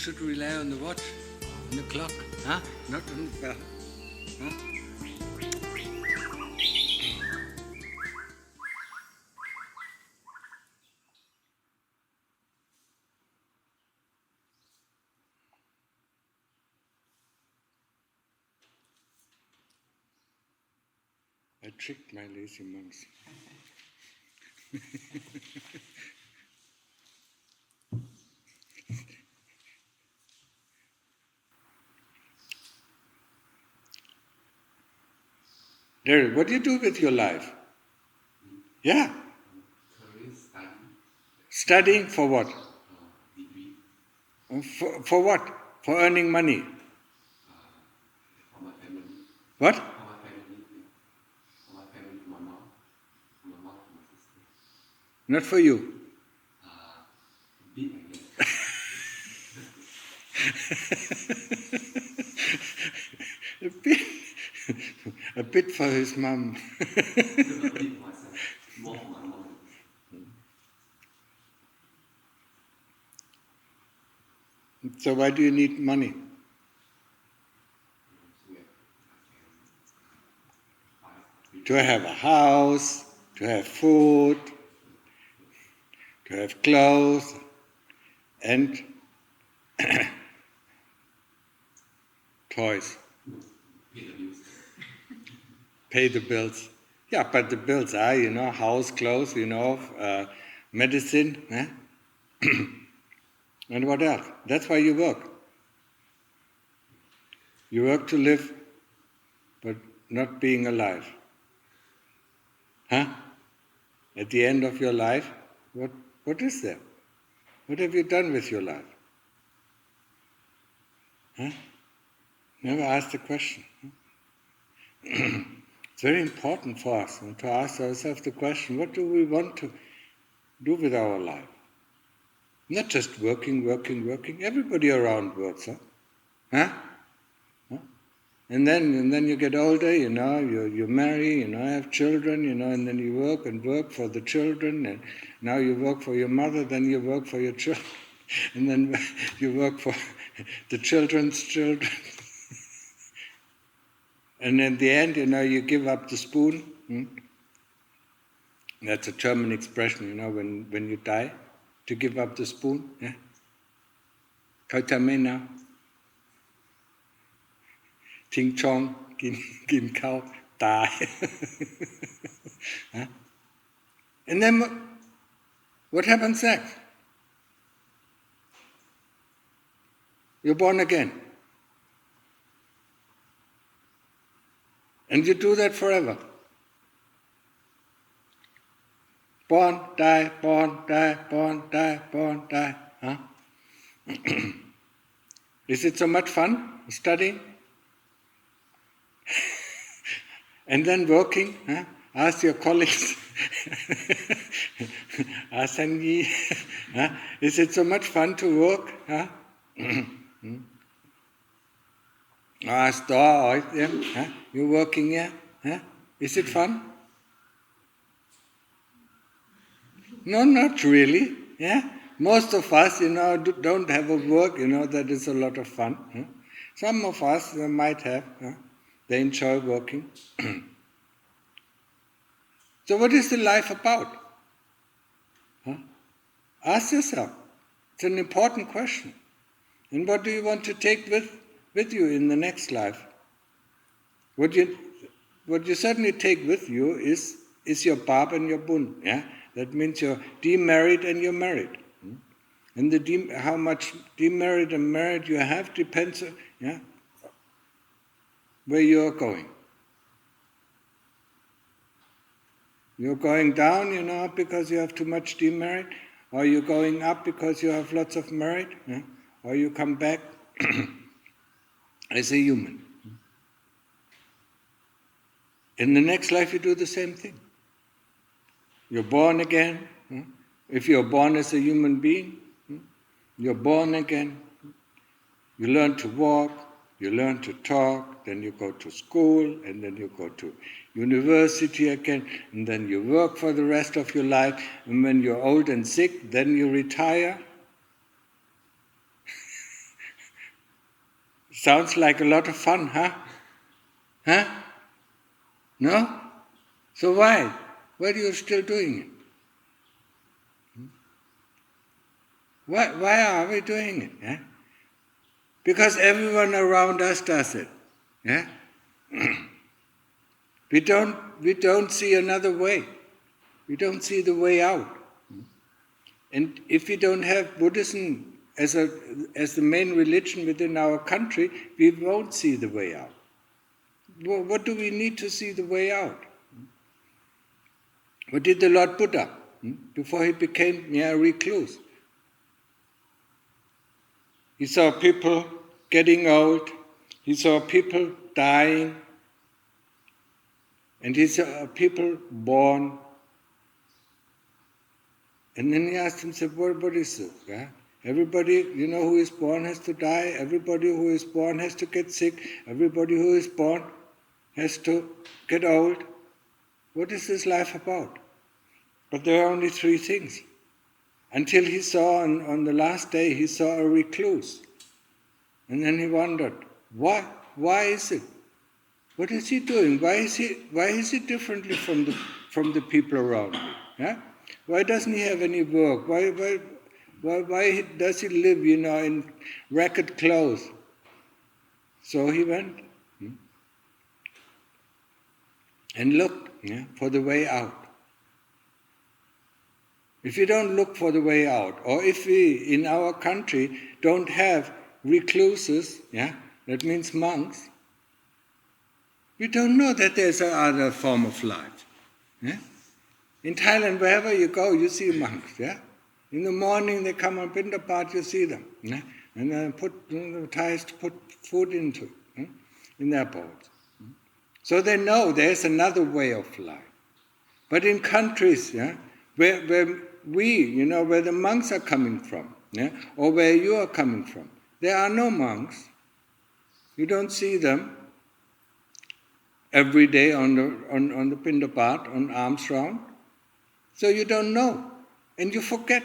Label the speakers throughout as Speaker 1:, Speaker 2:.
Speaker 1: should rely on the watch, on the clock, huh? Not on the bell. Huh? I tricked my lazy monks. Derek, what do you do with your life? Yeah. Studying for what? For what? For earning money. What? Not for you. A bit for his mom. So why do you need money? To have a house, to have food, to have clothes, and toys. Pay the bills. Yeah, but the bills are, house, clothes, medicine, and what else? That's why you work. You work to live, but not being alive. Huh? At the end of your life, what is there? What have you done with your life? Huh? Never ask the question. It's very important for us to ask ourselves the question, what do we want to do with our life? Not just working. Everybody around works, huh? And then you get older, you marry, have children, and then you work for the children, and now you work for your mother, then you work for your children, and then you work for the children's children. And in the end, you give up the spoon. That's a German expression, when you die, to give up the spoon. Yeah? Kautamena. Ting chong, gin kao, die. Huh? And then what happens next? You're born again. And you do that forever. Born, die, born, die, born, die, born, die. Huh? Is it so much fun studying? And then working? Huh? Ask your colleagues. Ask Sangi. Huh? Is it so much fun to work? Huh? Ask them. Huh? You're working here? Huh? Is it fun? No, not really. Yeah? Most of us, don't have a work, that is a lot of fun. Huh? Some of us might have. Huh? They enjoy working. So what is the life about? Huh? Ask yourself. It's an important question. And what do you want to take with you in the next life? What you certainly take with you is your bab and your bun. Yeah? That means you're demarried and you're married. And how much demarried and married you have depends on where you're going. You're going down, because you have too much demerit, or you're going up because you have lots of merit, or you come back as a human. In the next life you do the same thing. You're born again. If you're born as a human being, you're born again. You learn to walk, you learn to talk, then you go to school, and then you go to university again, and then you work for the rest of your life, and when you're old and sick, then you retire. Sounds like a lot of fun, huh? Huh? No? So why? Why are you still doing it? Why are we doing it? Yeah? Because everyone around us does it. Yeah? We don't see another way. We don't see the way out. And if we don't have Buddhism as the main religion within our country, we won't see the way out. What do we need to see the way out? What did the Lord Buddha before he became a recluse? He saw people getting old, he saw people dying, and he saw people born. And then he asked himself, what is this? Yeah? Everybody, who is born has to die, everybody who is born has to get sick, everybody who is born has to get old. What is this life about? But there are only three things. Until he saw, on the last day, he saw a recluse. And then he wondered, why? Why is it? What is he doing? Why is he differently from the people around me? Yeah? Why doesn't he have any work? Why does he live, in ragged clothes? So he went and looked for the way out. If we don't look for the way out, or if we, in our country, don't have recluses, that means monks, we don't know that there's another form of life. Yeah? In Thailand, wherever you go, you see monks. Yeah? In the morning, they come on Pindapat, you see them. Yeah? And then the Thais put food into in their bowls. So they know there's another way of life. But in countries where we, where the monks are coming from, or where you are coming from, there are no monks. You don't see them every day on the Pindapat, on alms round. So you don't know, and you forget.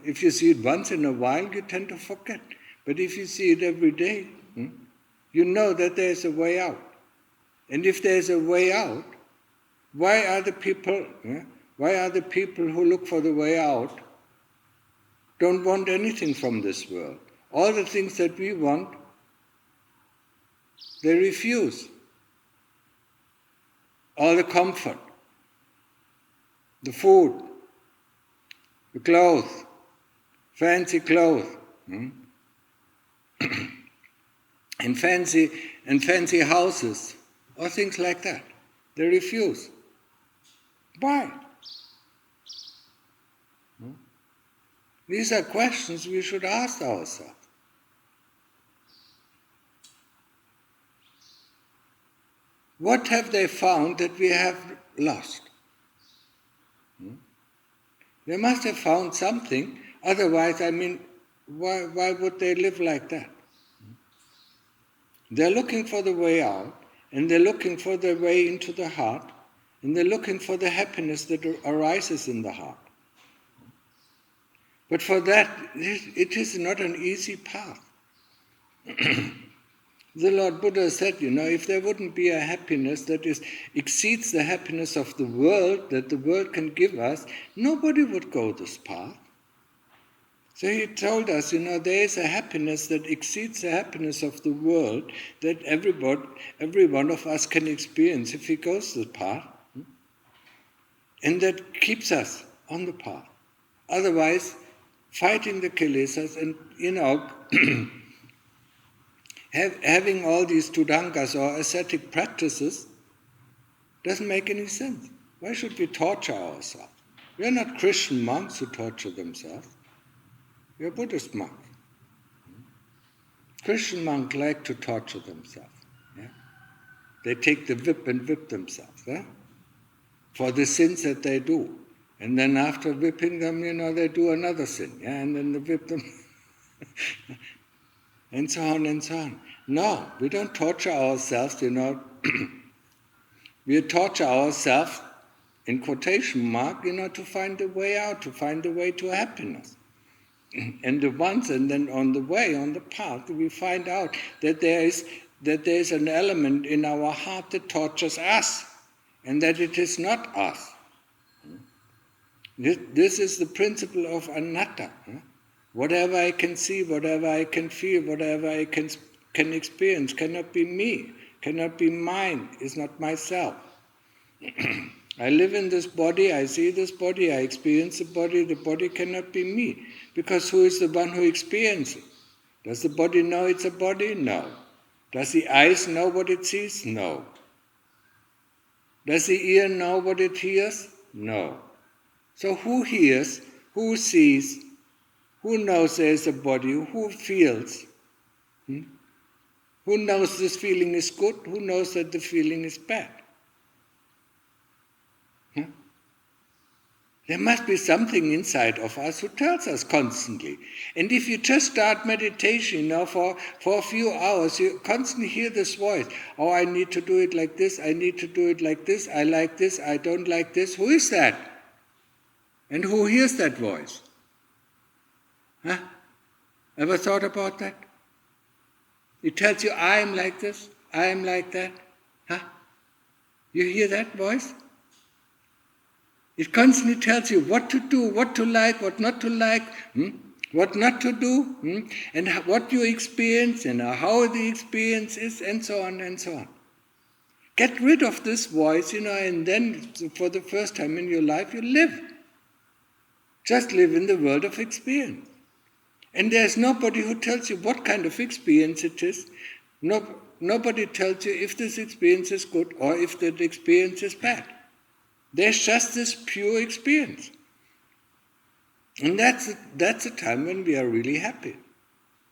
Speaker 1: If you see it once in a while, you tend to forget. But if you see it every day, you know that there's a way out. And if there's a way out, why are the people who look for the way out don't want anything from this world? All the things that we want, they refuse. All the comfort, the food, the clothes, fancy clothes, and fancy houses, or things like that. They refuse. Why? These are questions we should ask ourselves. What have they found that we have lost? They must have found something, otherwise, why would they live like that? They're looking for the way out, and they're looking for the way into the heart, and they're looking for the happiness that arises in the heart. But for that, it is not an easy path. The Lord Buddha said, if there wouldn't be a happiness that exceeds the happiness of the world, that the world can give us, nobody would go this path. So he told us, there is a happiness that exceeds the happiness of the world that every one of us can experience if he goes the path, and that keeps us on the path. Otherwise, fighting the kilesas and, having all these tudhangas or ascetic practices doesn't make any sense. Why should we torture ourselves? We are not Christian monks who torture themselves. We are Buddhist monks. Christian monks like to torture themselves. Yeah? They take the whip and whip themselves for the sins that they do. And then after whipping them, they do another sin. Yeah? And then they whip them. And so on and so on. No, we don't torture ourselves, We torture ourselves, in quotation mark, to find the way out, to find the way to happiness. and then on the way, on the path, we find out that there is an element in our heart that tortures us, and that it is not us. This is the principle of anatta. Whatever I can see, whatever I can feel, whatever I can experience cannot be me, cannot be mine, is not myself. I live in this body, I see this body, I experience the body cannot be me. Because who is the one who experiences it? Does the body know it's a body? No. Does the eyes know what it sees? No. Does the ear know what it hears? No. So who hears, who sees, who knows there is a body, who feels? Who knows this feeling is good, who knows that the feeling is bad? There must be something inside of us who tells us constantly. And if you just start meditation, for a few hours, you constantly hear this voice. Oh, I need to do it like this, I need to do it like this, I like this, I don't like this. Who is that? And who hears that voice? Ever thought about that? It tells you, I am like this, I am like that. You hear that voice? It constantly tells you what to do, what to like, what not to like, what not to do, and what you experience, and how the experience is, and so on and so on. Get rid of this voice, and then for the first time in your life you live. Just live in the world of experience. And there's nobody who tells you what kind of experience it is. Nobody tells you if this experience is good or if that experience is bad. There's just this pure experience. And that's a time when we are really happy,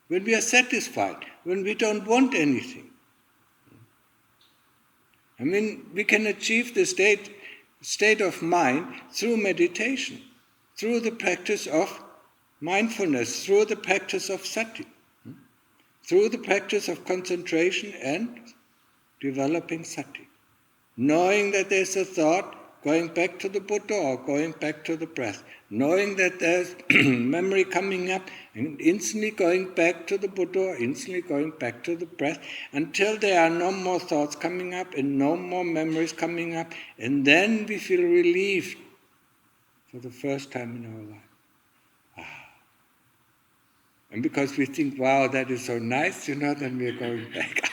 Speaker 1: when we are satisfied, when we don't want anything. We can achieve the state of mind through meditation, through the practice of mindfulness, through the practice of sati, through the practice of concentration and developing sati. Knowing that there's a thought, going back to the Buddha or going back to the breath. Knowing that there's memory coming up and instantly going back to the Buddha or instantly going back to the breath until there are no more thoughts coming up and no more memories coming up. And then we feel relieved for the first time in our life. And because we think, wow, that is so nice, then we are going back out.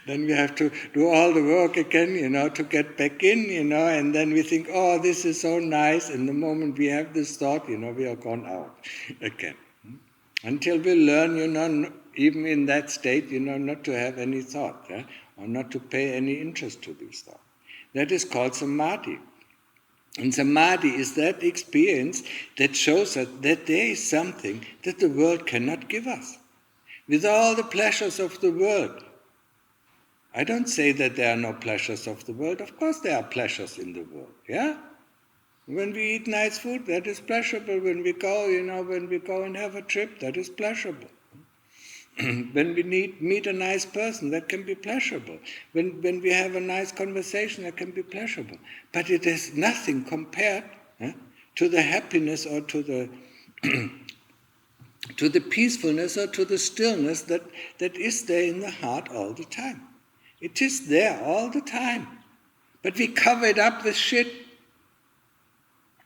Speaker 1: Then we have to do all the work again, to get back in, and then we think, oh, this is so nice, and the moment we have this thought, we are gone out again. Until we learn, even in that state, not to have any thought, or not to pay any interest to these thoughts. That is called samadhi. And samadhi is that experience that shows us that there is something that the world cannot give us. With all the pleasures of the world, I don't say that there are no pleasures of the world. Of course there are pleasures in the world, yeah? When we eat nice food, that is pleasurable. When we go, when we go and have a trip, that is pleasurable. When we meet a nice person, that can be pleasurable. When we have a nice conversation, that can be pleasurable. But it is nothing compared to the happiness or to the to the peacefulness or to the stillness that is there in the heart all the time. It is there all the time. But we cover it up with shit.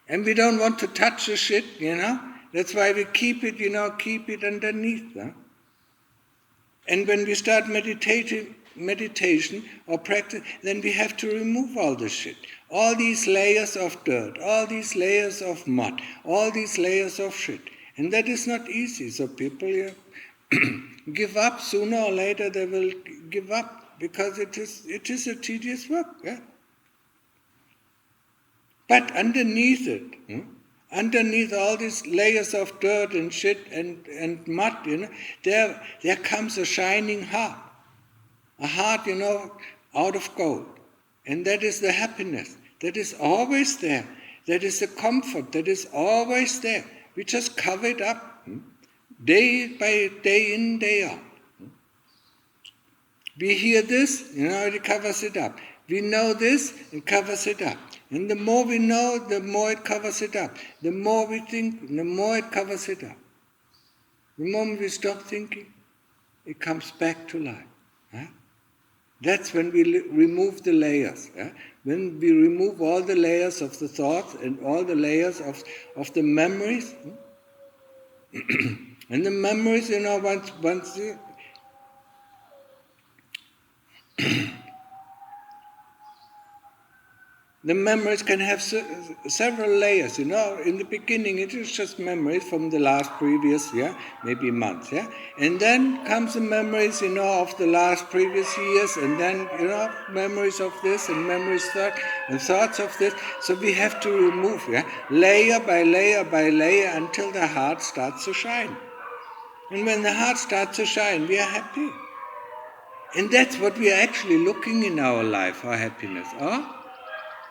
Speaker 1: And we don't want to touch the shit, That's why we keep it underneath. And when we start meditation or practice, then we have to remove all the shit. All these layers of dirt, all these layers of mud, all these layers of shit. And that is not easy. So people give up. Sooner or later they will give up because it is a tedious work. Yeah? But underneath it, underneath all these layers of dirt and shit and mud, there comes a shining heart. A heart, out of gold. And that is the happiness. That is always there. That is the comfort. That is always there. We just cover it up. Day by day in, day out. We hear this, it covers it up. We know this, it covers it up. And the more we know, the more it covers it up. The more we think, the more it covers it up. The moment we stop thinking, it comes back to life. Huh? That's when we remove the layers. Yeah? When we remove all the layers of the thoughts and all the layers of the memories. And the memories, once you, the memories can have several layers, In the beginning, it is just memories from the last previous, maybe months, And then comes the memories, of the last previous years, and then, memories of this and memories that, and thoughts of this. So we have to remove, layer by layer by layer until the heart starts to shine. And when the heart starts to shine, we are happy. And that's what we are actually looking in our life, our happiness.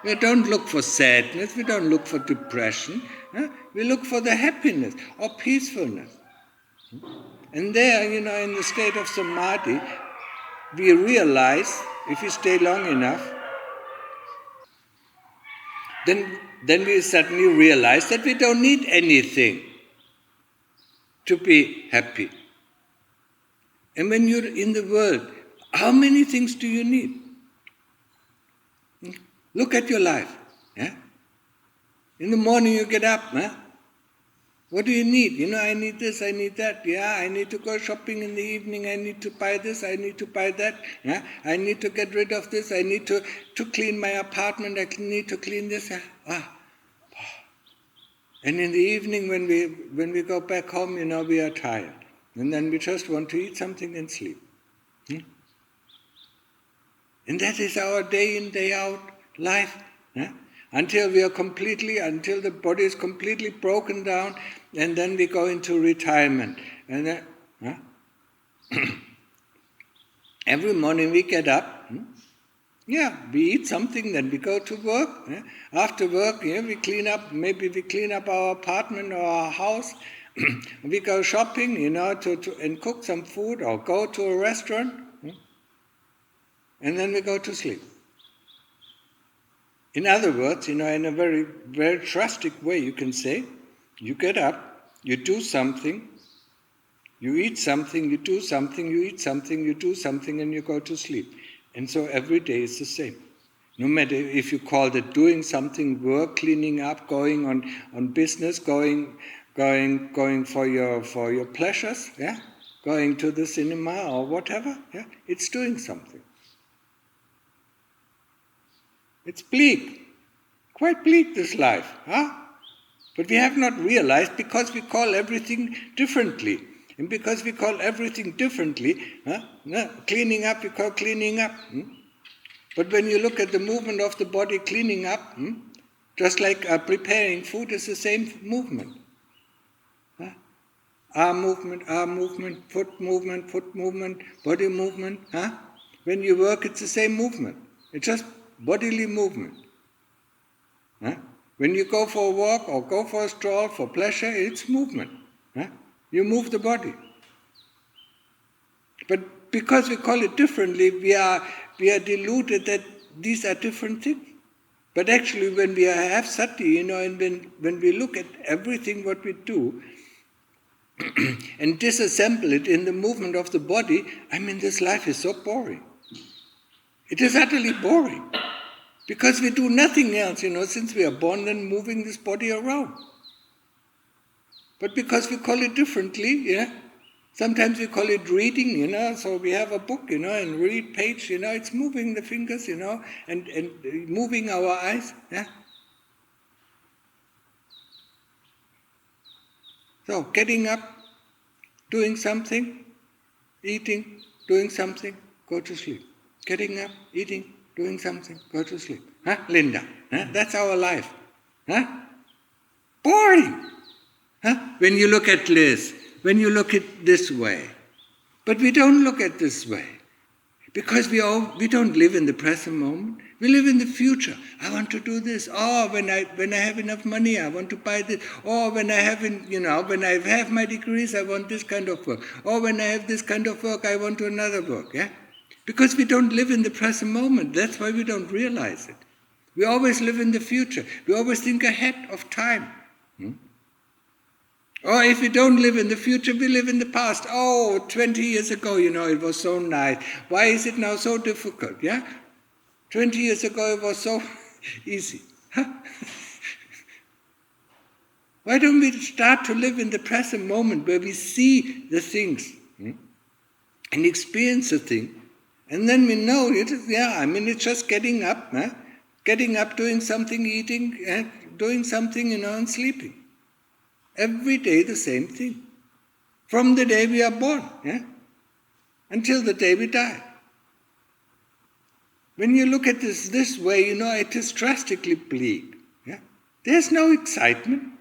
Speaker 1: We don't look for sadness, we don't look for depression, we look for the happiness or peacefulness. And there, in the state of samadhi, we realize, if we stay long enough, then we suddenly realize that we don't need anything to be happy. And when you're in the world, how many things do you need? Look at your life. In the morning you get up. What do you need? I need this, I need that. I need to go shopping in the evening. I need to buy this, I need to buy that. I need to get rid of this. I need to clean my apartment. I need to clean this. And in the evening when we go back home, we are tired. And then we just want to eat something and sleep. And that is our day in, day out life. Until the body is completely broken down, and then we go into retirement. And every morning we get up, we eat something, then we go to work. After work, we clean up our apartment or our house. We go shopping, and cook some food or go to a restaurant. And then we go to sleep. In other words, in a very, very drastic way, you can say, you get up, you do something, you eat something, you do something, you eat something, you do something, and you go to sleep. And so every day is the same. No matter if you call it doing something, work, cleaning up, going on business, going for your pleasures, going to the cinema or whatever, it's doing something. It's bleak, quite bleak, this life, But we have not realized, because we call everything differently. And because we call everything differently, cleaning up, we call cleaning up. But when you look at the movement of the body cleaning up, just like preparing food is the same movement. Arm movement, foot movement, body movement. When you work, it's the same movement. It's just bodily movement. When you go for a walk or go for a stroll for pleasure, it's movement. You move the body. But because we call it differently, we are deluded that these are different things. But actually, when we have sati, and when we look at everything what we do and disassemble it in the movement of the body, this life is so boring. It is utterly boring. Because we do nothing else, since we are born and moving this body around. But because we call it differently, sometimes we call it reading, so we have a book, and read page, it's moving the fingers, and moving our eyes, So getting up, doing something, eating, doing something, go to sleep. Getting up, eating, doing something, go to sleep. Linda? That's our life. Boring. When you look at this, when you look at this way. But we don't look at this way. Because we don't live in the present moment. We live in the future. I want to do this. When I have enough money, I want to buy this. When I have my degrees, I want this kind of work. When I have this kind of work, I want another work. Because we don't live in the present moment. That's why we don't realize it. We always live in the future. We always think ahead of time. Or if we don't live in the future, we live in the past. 20 years ago, it was so nice. Why is it now so difficult? 20 years ago it was so easy. Why don't we start to live in the present moment where we see the things and experience the thing, and then we know it is, it's just getting up, doing something, eating, doing something, and sleeping. Every day the same thing. From the day we are born, until the day we die. When you look at this way, it is drastically bleak. There's no excitement.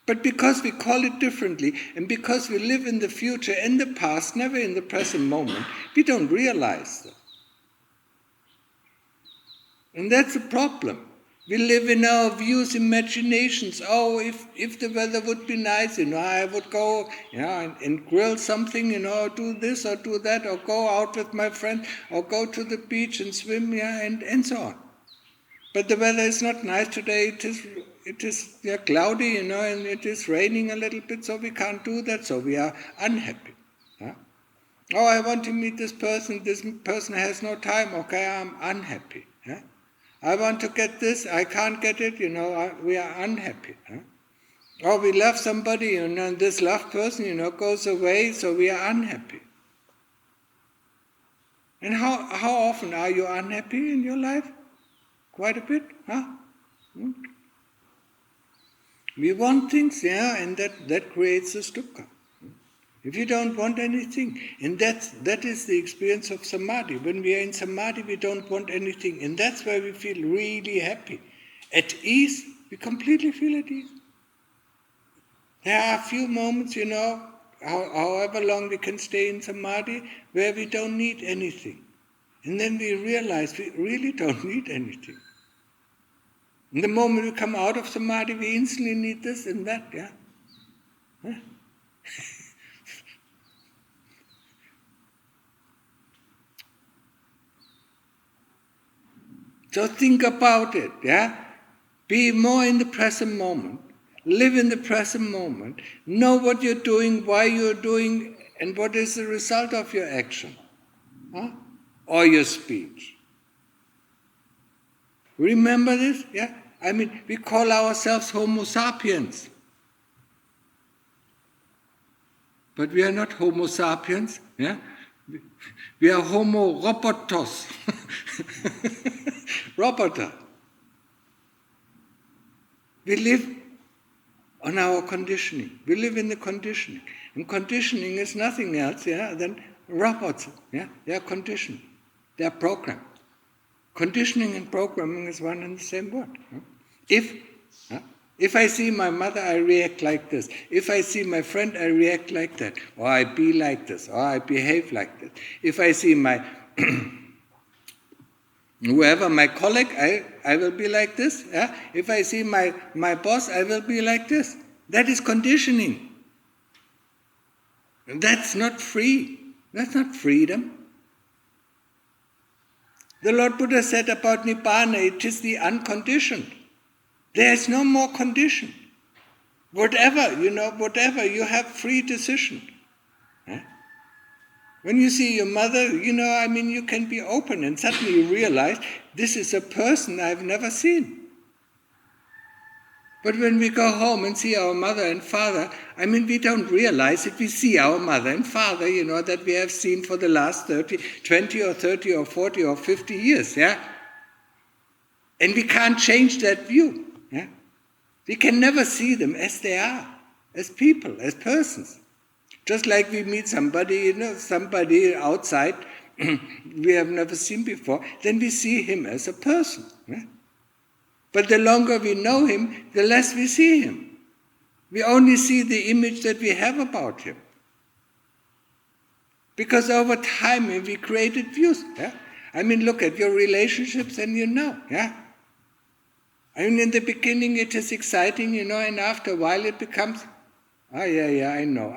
Speaker 1: But because we call it differently, and because we live in the future and the past, never in the present moment, we don't realize that. And that's a problem. We live in our views, imaginations. If the weather would be nice, I would go and grill something, or do this or do that, or go out with my friend, or go to the beach and swim, and so on. But the weather is not nice today. It is cloudy, and it is raining a little bit, so we can't do that, so we are unhappy. I want to meet this person has no time, okay, I'm unhappy. I want to get this, I can't get it, we are unhappy. Or we love somebody, and this loved person, goes away, so we are unhappy. And how often are you unhappy in your life? Quite a bit, We want things, and that creates a dukkha. If you don't want anything, and that is the experience of samadhi. When we are in samadhi, we don't want anything, and that's where we feel really happy. At ease, we completely feel at ease. There are a few moments, however long we can stay in samadhi, where we don't need anything. And then we realize we really don't need anything. And the moment we come out of samadhi, we instantly need this and that, So think about it, Be more in the present moment. Live in the present moment. Know what you're doing, why you're doing, and what is the result of your action. Or your speech. Remember this? We call ourselves Homo sapiens. But we are not Homo sapiens, We are Homo robotos. Robota. We live on our conditioning. We live in the conditioning. And conditioning is nothing else, than robots. They are conditioned. They are programmed. Conditioning and programming is one and the same word. If I see my mother, I react like this. If I see my friend, I react like that. Or I be like this. Or I behave like this. If I see my whoever, my colleague, I will be like this. If I see my boss, I will be like this. That is conditioning. That's not free. That's not freedom. The Lord Buddha said about Nibbana, it is the unconditioned. There is no more condition. Whatever, you have free decision. When you see your mother, you can be open and suddenly you realize, this is a person I've never seen. But when we go home and see our mother and father, we don't realize it. We see our mother and father, that we have seen for the last 20 or 30 or 40 or 50 years, And we can't change that view, We can never see them as they are, as people, as persons. Just like we meet somebody, somebody outside we have never seen before, then we see him as a person. But the longer we know him, the less we see him. We only see the image that we have about him. Because over time we created views. Look at your relationships and in the beginning it is exciting, and after a while it becomes Yeah, I know.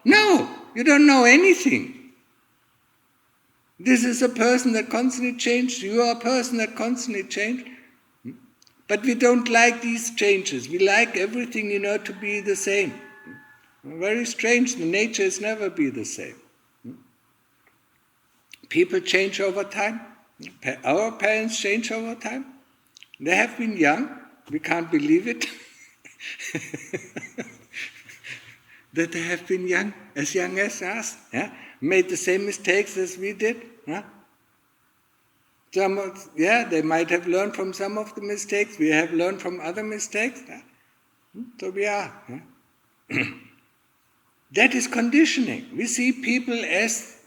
Speaker 1: No, you don't know anything. This is a person that constantly changes. You are a person that constantly changes. But we don't like these changes. We like everything, to be the same. Very strange. The nature is never be the same. People change over time. Our parents change over time. They have been young. We can't believe it. That they have been young as us. Yeah? Made the same mistakes as we did. Yeah? They might have learned from some of the mistakes. We have learned from other mistakes. Yeah? So we are. Yeah? That is conditioning. We see people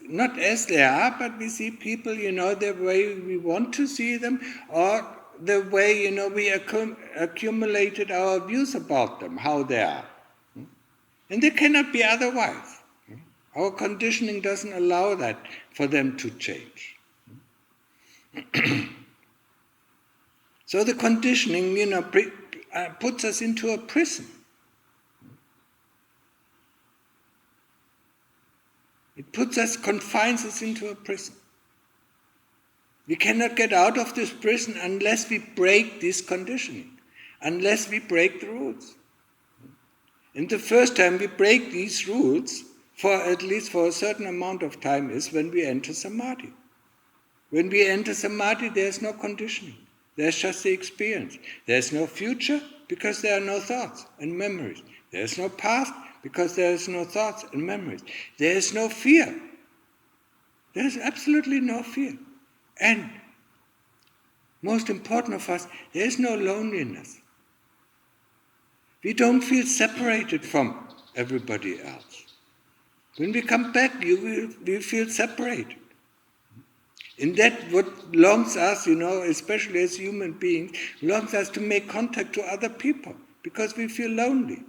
Speaker 1: not as they are, but we see people, the way we want to see them, or the way, we accumulated our views about them, how they are. And they cannot be otherwise. Our conditioning doesn't allow that for them to change. So the conditioning, puts us into a prison. It confines us into a prison. We cannot get out of this prison unless we break this conditioning, unless we break the rules. And the first time we break these rules, at least for a certain amount of time, is when we enter Samadhi. When we enter Samadhi, there's no conditioning. There's just the experience. There's no future because there are no thoughts and memories. There's no past because there's no thoughts and memories. There's no fear. There's absolutely no fear. And most important of us, there's no loneliness. We don't feel separated from everybody else. When we come back, we feel separated. And that what longs us, especially as human beings, longs us to make contact to other people because we feel lonely.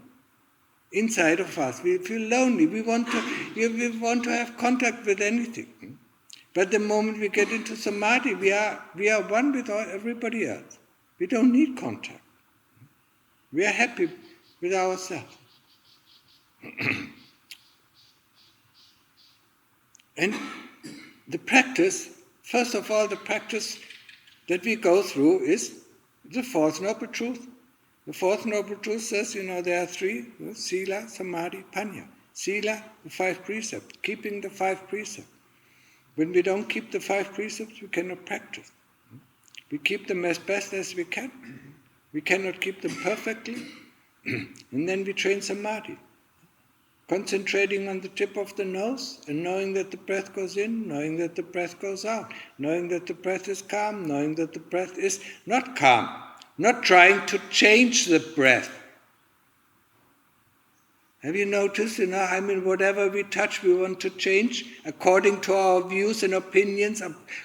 Speaker 1: Inside of us, we feel lonely. We want to have contact with anything. But the moment we get into Samadhi, we are one with everybody else. We don't need contact. We are happy with ourselves. And the practice, first of all, the practice that we go through is the Fourth Noble Truth. The Fourth Noble Truth says, there are three, Sila, Samadhi, Panya. Sila, the 5 precepts, keeping the 5 precepts. When we don't keep the 5 precepts, we cannot practice. We keep them as best as we can. We cannot keep them perfectly. And then we train Samadhi. Concentrating on the tip of the nose and knowing that the breath goes in, knowing that the breath goes out, knowing that the breath is calm, knowing that the breath is not calm, not trying to change the breath. Have you noticed, whatever we touch, we want to change according to our views and opinions,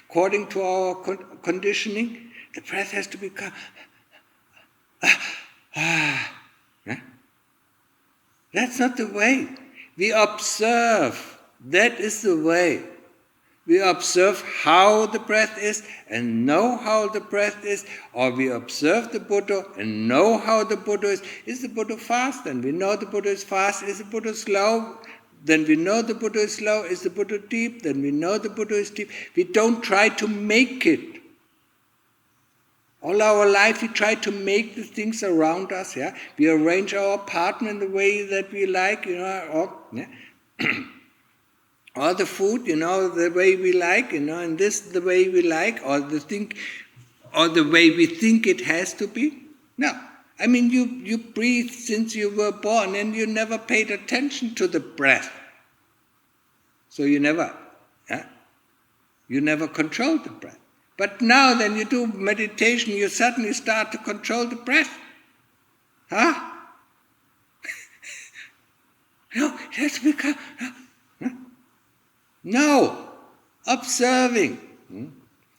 Speaker 1: according to our conditioning. The breath has to be calm. That's not the way. We observe. That is the way. We observe how the breath is and know how the breath is, or we observe the Buddha and know how the Buddha is. Is the Buddha fast? Then we know the Buddha is fast. Is the Buddha slow? Then we know the Buddha is slow. Is the Buddha deep? Then we know the Buddha is deep. We don't try to make it. All our life we try to make the things around us, yeah. We arrange our apartment the way that we like, or the food, the way we like, and this the way we like, or the way we think it has to be. No. You breathe since you were born and you never paid attention to the breath. So you never controlled the breath. But now then you do meditation, you suddenly start to control the breath. No, it has to become... No, observing.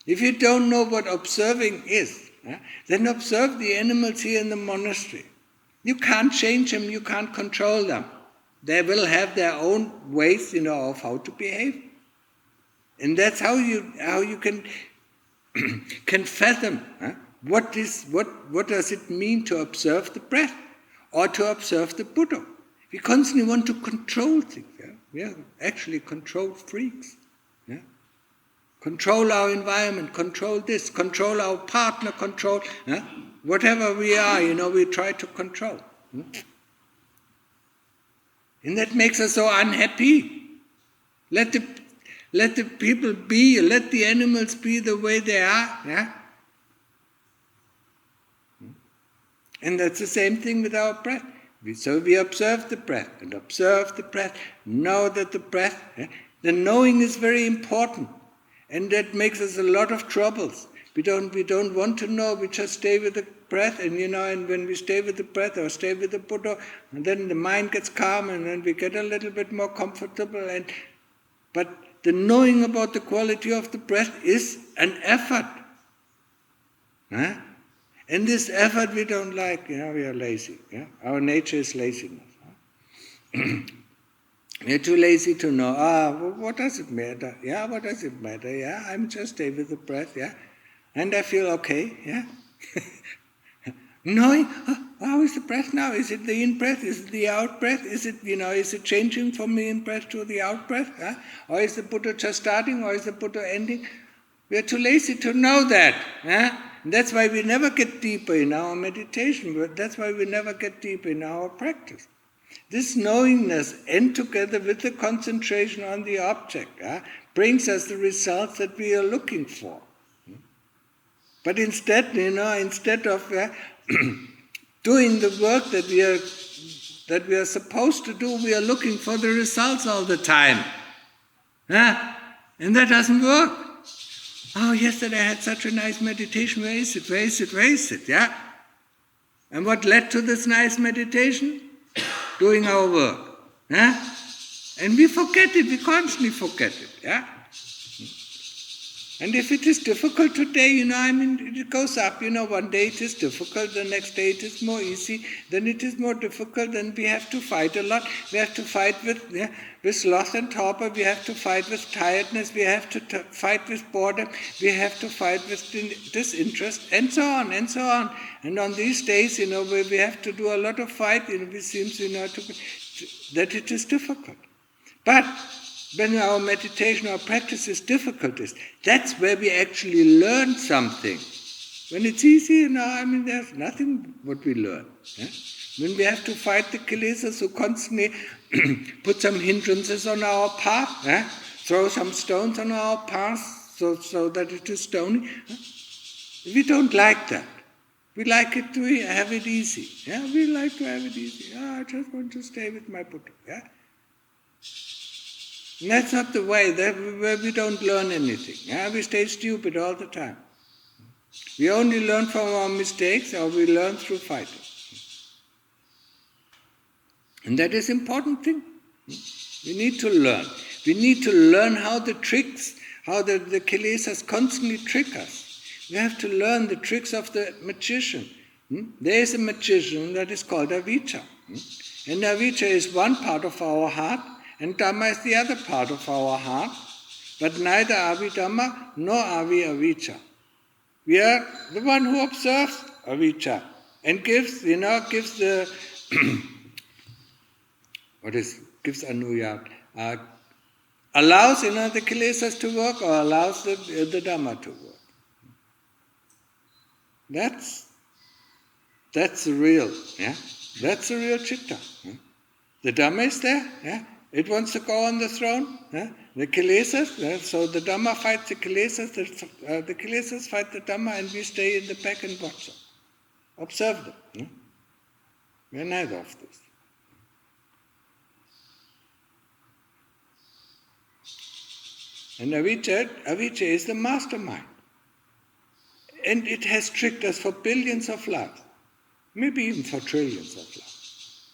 Speaker 1: If you don't know what observing is, then observe the animals here in the monastery. You can't change them, you can't control them. They will have their own ways, of how to behave. And that's how you can fathom what does it mean to observe the breath. or to observe the Buddha. We constantly want to control things. Yeah? We are actually control freaks. Yeah? Control our environment, control this, control our partner, control whatever we are, we try to control. And that makes us so unhappy. Let the people be, let the animals be the way they are. Yeah? And that's the same thing with our breath. So we observe the breath and observe the breath. Know that the breath, the knowing is very important. And that makes us a lot of troubles. We don't want to know, we just stay with the breath, and and when we stay with the breath or stay with the Buddha, and then the mind gets calm and then we get a little bit more comfortable. But the knowing about the quality of the breath is an effort. Huh? And this effort we don't like, we are lazy. Yeah? Our nature is laziness. Huh? We're too lazy to know, what does it matter? Yeah, what does it matter? Yeah, I'm just stay with the breath, yeah. And I feel okay, yeah. Knowing, how is the breath now? Is it the in-breath? Is it the out-breath? Is it, is it changing from the in-breath to the out-breath? Huh? Or is the Buddha just starting, or is the Buddha ending? We're too lazy to know that. Huh? And that's why we never get deeper in our meditation. But that's why we never get deeper in our practice. This knowingness, and together with the concentration on the object, brings us the results that we are looking for. But instead of doing the work that we are supposed to do, we are looking for the results all the time. And that doesn't work. Oh, yesterday I had such a nice meditation. Where is it? Where is it? Where is it? Yeah? And what led to this nice meditation? Doing our work. And we forget it, we constantly forget it. Yeah? And if it is difficult today, it goes up. One day it is difficult, the next day it is more easy, then it is more difficult, then we have to fight a lot. We have to fight with sloth and torpor, we have to fight with tiredness, we have to fight with boredom, we have to fight with disinterest, and so on, and so on. And on these days, where we have to do a lot of fight, it seems, that it is difficult. But when our meditation or practice is difficult, that's where we actually learn something. When it's easy, there's nothing what we learn. Yeah? When we have to fight the kilesas who constantly put some hindrances on our path, throw some stones on our path so that it is stony, we don't like that. We like it to have it easy. Yeah? We like to have it easy. I just want to stay with my Buddha. Yeah? And that's not the way, where we don't learn anything. Yeah? We stay stupid all the time. We only learn from our mistakes, or we learn through fighting. And that is an important thing. We need to learn. We need to learn how the kilesas constantly trick us. We have to learn the tricks of the magician. There is a magician that is called avijja. And avijja is one part of our heart, and Dhamma is the other part of our heart, but neither are we Dhamma nor are we avijja. We are the one who observes avijja and gives the gives anuyat, allows the kilesas to work, or allows the Dhamma to work. That's the real, yeah. That's the real chitta. Yeah? The Dhamma is there, yeah. It wants to go on the throne. Yeah? The kilesas, so the Dhamma fights the kilesas, the kilesas fight the Dhamma, and we stay in the back and watch them. Observe them. Yeah? We are neither of this. And avijja is the mastermind. And it has tricked us for billions of lives, maybe even for trillions of lives.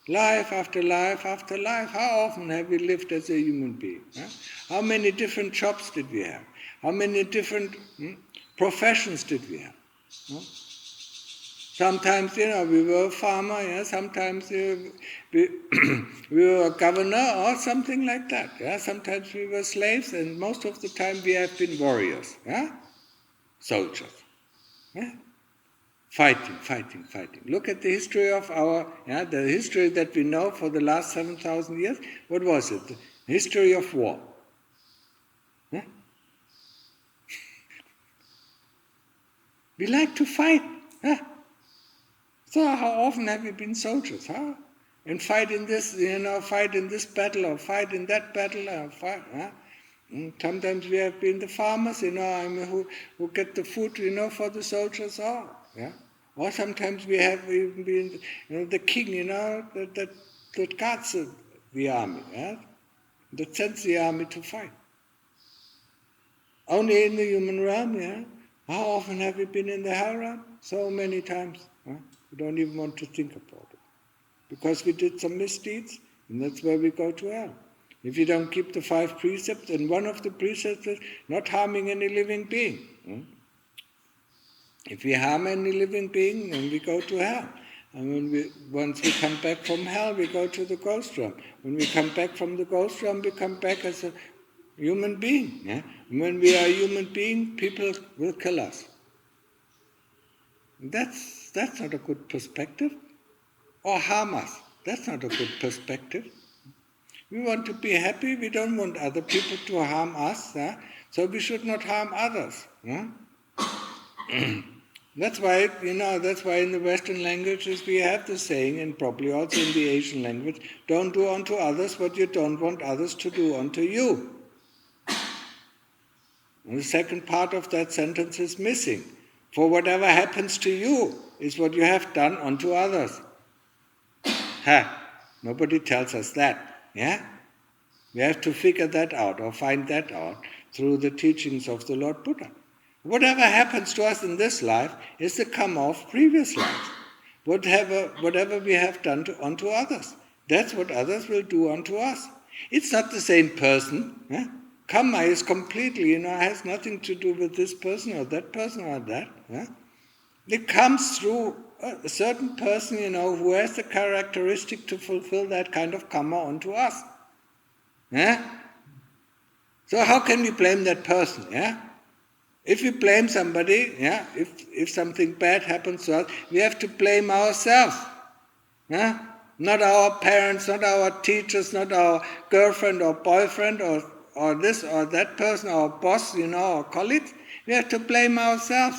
Speaker 1: Life after life after life. How often have we lived as a human being? Huh? How many different jobs did we have? How many different professions did we have? Huh? Sometimes, we were a farmer. Yeah? Sometimes we were a governor or something like that. Yeah? Sometimes we were slaves, and most of the time we have been warriors, yeah? Soldiers. Yeah? Fighting. Look at the history of the history that we know for the last 7,000 years. What was it? The history of war. Huh? We like to fight. Huh? So how often have we been soldiers? Huh? And fight in this, fight in this battle or fight in that battle. Huh? Sometimes we have been the farmers, who get the food, for the soldiers. Or sometimes we have even been, the king, that guards the army, that sends the army to fight. Only in the human realm, How often have we been in the hell realm? So many times. We don't even want to think about it. Because we did some misdeeds, and that's where we go to hell. If you don't keep the 5 precepts, and one of the precepts is not harming any living being. If we harm any living being, then we go to hell. And once we come back from hell, we go to the ghost realm. When we come back from the ghost realm, we come back as a human being. And when we are a human being, people will kill us. That's not a good perspective. Or harm us. That's not a good perspective. We want to be happy. We don't want other people to harm us. So we should not harm others. That's why in the Western languages we have the saying, and probably also in the Asian language, don't do unto others what you don't want others to do unto you. And the second part of that sentence is missing. For whatever happens to you is what you have done unto others. Nobody tells us that. We have to figure that out or find that out through the teachings of the Lord Buddha. Whatever happens to us in this life is the karma of previous lives. Whatever we have done unto others, that's what others will do unto us. It's not the same person. Karma is completely, has nothing to do with this person or that person or that. It comes through a certain person, who has the characteristic to fulfill that kind of karma onto us. So how can we blame that person? If we blame somebody, if something bad happens to us, we have to blame ourselves. Not our parents, not our teachers, not our girlfriend or boyfriend or this or that person, our boss, our colleagues. We have to blame ourselves.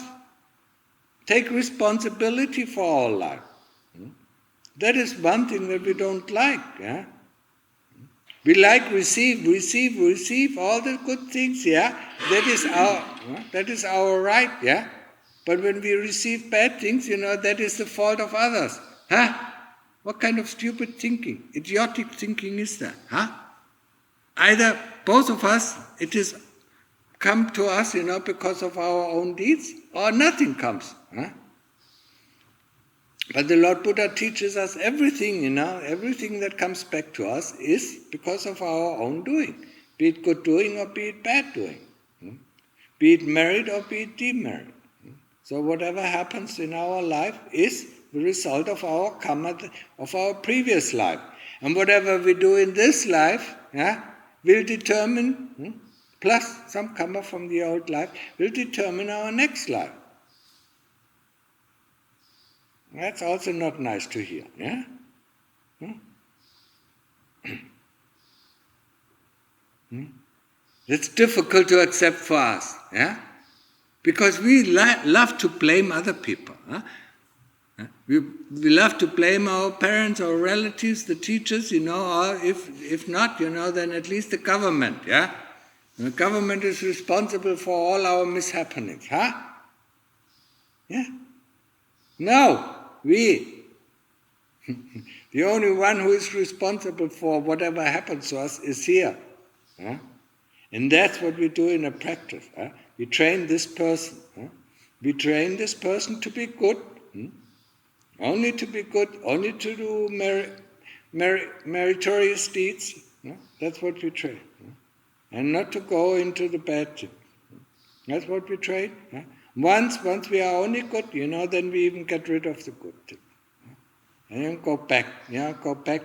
Speaker 1: Take responsibility for our life. That is one thing that we don't like. We like receive all the good things. That is our right. But when we receive bad things, that is the fault of others. What kind of stupid thinking, idiotic thinking is that? Either both of us, it is come to us, because of our own deeds, or nothing comes. But the Lord Buddha teaches us everything, everything that comes back to us is because of our own doing. Be it good doing or be it bad doing. Be it merit or be it demerit. So whatever happens in our life is the result of our karma, of our previous life. And whatever we do in this life, will determine, plus some karma from the old life, will determine our next life. That's also not nice to hear. It's difficult to accept for us. Because we love to blame other people. We love to blame our parents or relatives, the teachers, or if not, then at least the government. And the government is responsible for all our mishappenings. No, we. The only one who is responsible for whatever happens to us is here. And that's what we do in a practice. We train this person. We train this person to be good. Only to be good, only to do meritorious deeds. That's what we train. And not to go into the bad thing. That's what we train. Once we are only good, then we even get rid of the good thing. And then go back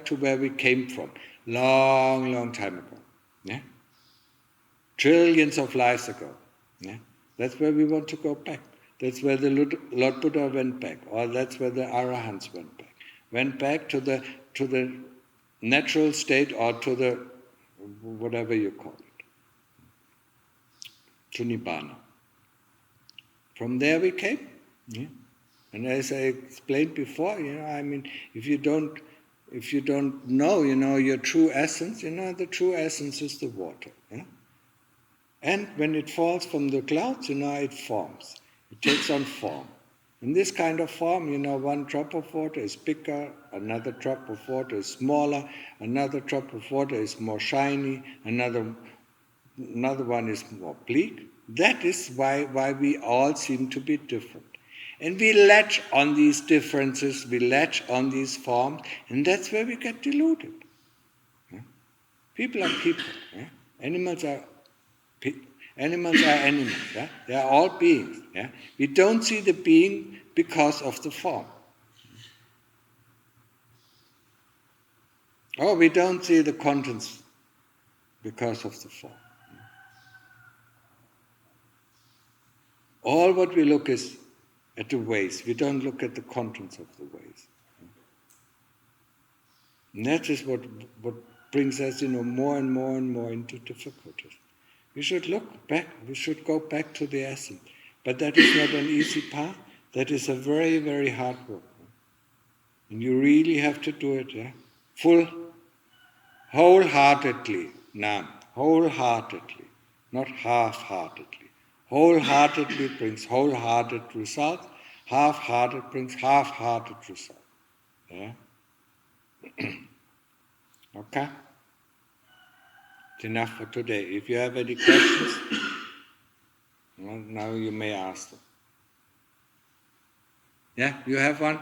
Speaker 1: to where we came from. Long time ago. Trillions of lives ago. That's where we want to go back. That's where the Lord Buddha went back, or that's where the Arahants went back. Went back to the natural state, or to the whatever you call it, to Nibbana. From there we came. Yeah? And as I explained before, if you don't know, your true essence, the true essence is the water. Yeah? And when it falls from the clouds, it forms. It takes on form. In this kind of form, one drop of water is bigger, another drop of water is smaller, another drop of water is more shiny, another one is more bleak. That is why we all seem to be different. And we latch on these differences, we latch on these forms, and that's where we get deluded. Yeah? People are people. Yeah? Animals are animals. Yeah? They are all beings. Yeah? We don't see the being because of the form. Or we don't see the contents because of the form. All what we look is at the ways. We don't look at the contents of the ways. And that is what brings us, more and more and more into difficulties. We should look back. We should go back to the essence. But that is not an easy path. That is a very, very hard work. And you really have to do it, yeah? Wholeheartedly. Now, wholeheartedly, not half-heartedly. Wholeheartedly brings wholehearted results. Half-hearted brings half-hearted results. Yeah? Okay? It's enough for today. If you have any questions, well, now you may ask them. Yeah, you have one?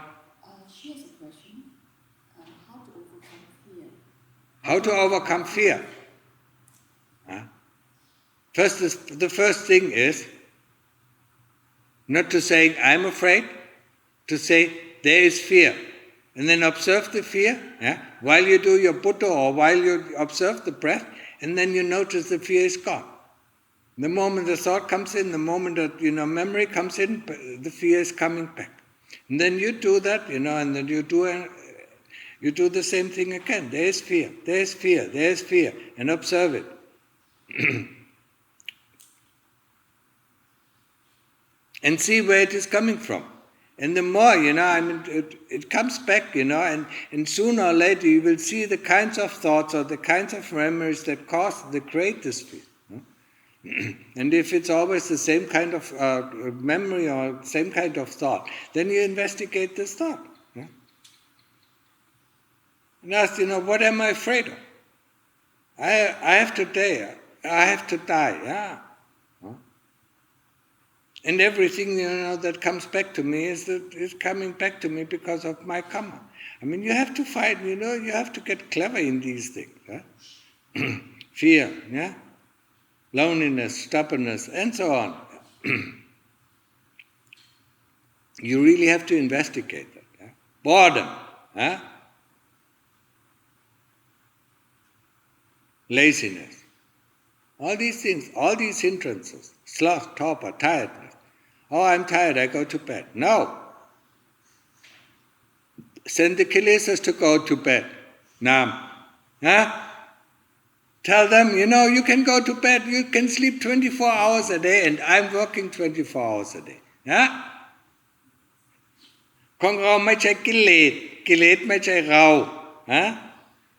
Speaker 2: She has a question. How to overcome fear?
Speaker 1: How to overcome fear? Huh? The first thing is not to say, I'm afraid, to say, there is fear. And then observe the fear, yeah? While you do your Buddha or while you observe the breath, and then you notice the fear is gone. The moment the thought comes in, the moment that memory comes in, the fear is coming back. And then you do that, and then you do the same thing again. There is fear, there is fear, there is fear, and observe it. And see where it is coming from. And the more, it comes back, and sooner or later you will see the kinds of thoughts or the kinds of memories that create this fear. And if it's always the same kind of memory or same kind of thought, then you investigate this thought. Yeah? And ask, what am I afraid of? I have to die. I have to die, yeah. And everything, that comes back to me is coming back to me because of my karma. You have to fight, you have to get clever in these things. Yeah? Fear, yeah? Loneliness, stubbornness, and so on. You really have to investigate that. Yeah? Boredom, yeah? Laziness. All these things, all these hindrances, sloth, torpor, tiredness. Oh, I'm tired, I go to bed. No. Send the kilesas to go to bed. Nam. Huh? Tell them, you can go to bed, you can sleep 24 hours a day, and I'm working 24 hours a day. Yeah? ของเราไม่ใช่กิเลสกิเลสไม่ใช่เราฮะ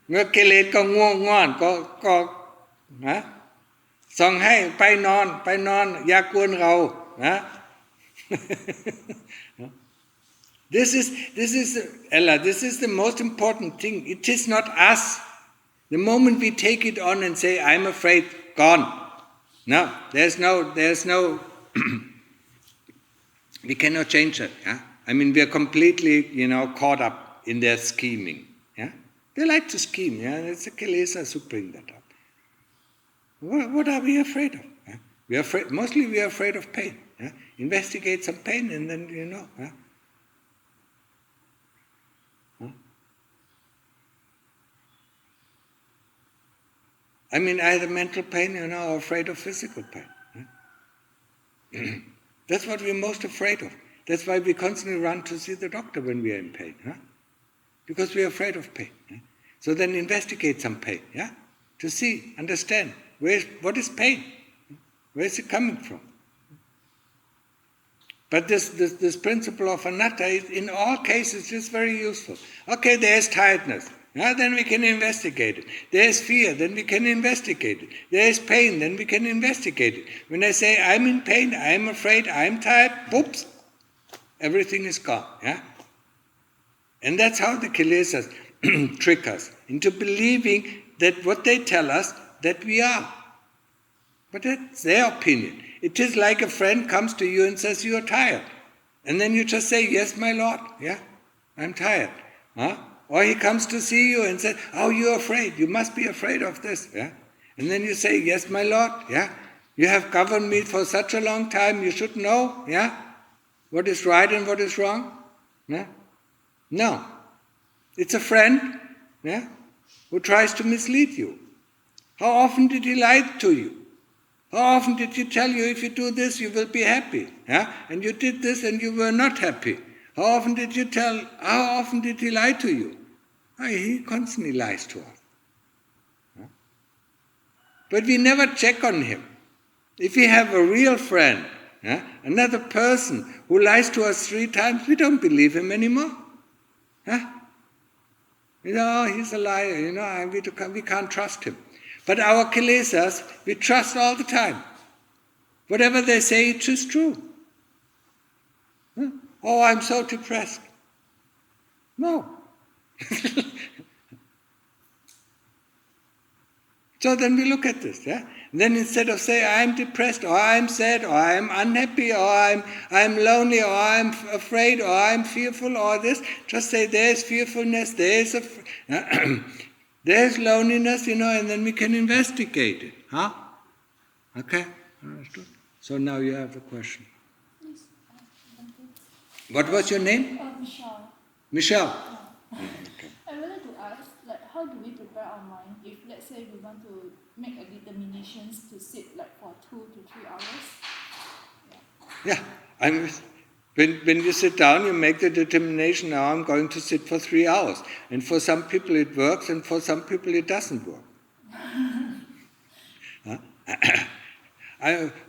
Speaker 1: เมื่อกิเลสก็ง่วงง่อนก็ฮะส่งให้ไปนอนอย่ากวนเรานะ This is the most important thing. It is not us. The moment we take it on and say, I'm afraid, gone. No, there's no we cannot change it. Yeah? We are completely, caught up in their scheming. Yeah? They like to scheme. Yeah? It's the kilesas who bring that up. What are we afraid of? Yeah? Mostly we are afraid of pain. Yeah? Investigate some pain and then, Yeah? Either mental pain, or afraid of physical pain. Yeah? That's what we're most afraid of. That's why we constantly run to see the doctor when we are in pain. Because we are afraid of pain. So then investigate some pain. To see, understand, what is pain? Where is it coming from? But this principle of anatta is in all cases just very useful. Okay, there's tiredness. Then we can investigate it. There's fear, then we can investigate it. There's pain, then we can investigate it. When I say I'm in pain, I'm afraid, I'm tired, whoops, everything is gone. And that's how the kilesas trick us into believing that what they tell us, that we are. But that's their opinion. It is like a friend comes to you and says, you're tired. And then you just say, yes, my Lord, I'm tired. Or he comes to see you and says, oh, you're afraid, you must be afraid of this. And then you say, yes, my Lord, you have governed me for such a long time, you should know, what is right and what is wrong. No. It's a friend, who tries to mislead you. How often did he lie to you? How often did he tell you, if you do this, you will be happy? And you did this and you were not happy. How often did he lie to you? He constantly lies to us. But we never check on him. If we have a real friend, another person who lies to us 3 times, we don't believe him anymore. He's a liar, we can't trust him. But our kilesas, we trust all the time. Whatever they say, it is true. Oh, I'm so depressed. No. So then we look at this. And then instead of saying, I'm depressed, or I'm sad, or I'm unhappy, or I'm lonely, or I'm afraid, or I'm fearful, or this, just say there's fearfulness, there's loneliness, and then we can investigate it. Okay? Understood? So now you have the question.
Speaker 3: Yes.
Speaker 1: What was your name?
Speaker 3: Michelle.
Speaker 1: Michelle.
Speaker 3: Okay. I would like to ask, how do we prepare our mind if, let's say, we want to make a determination to sit for 2 to 3 hours?
Speaker 1: When you sit down, you make the determination, now I'm going to sit for 3 hours. And for some people it works, and for some people it doesn't work.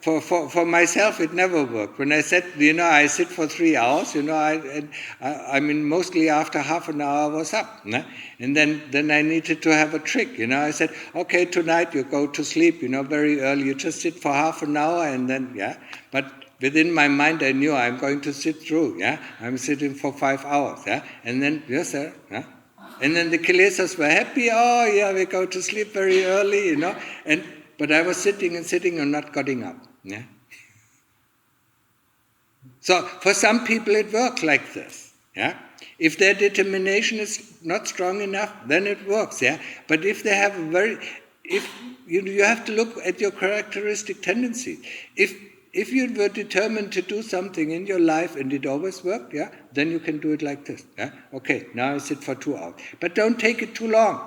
Speaker 1: For myself, it never worked. When I said, I sit for 3 hours, mostly after half an hour I was up. And then I needed to have a trick. I said, okay, tonight you go to sleep, very early. You just sit for half an hour and then, But within my mind, I knew I'm going to sit through. I'm sitting for 5 hours. And then, yes, sir. And then the kilesas were happy. Oh, we go to sleep very early, But I was sitting and not getting up. So for some people it works like this. If their determination is not strong enough, then it works. But if they have you have to look at your characteristic tendencies. If you were determined to do something in your life and it always worked, then you can do it like this. Okay, now I sit for 2 hours. But don't take it too long.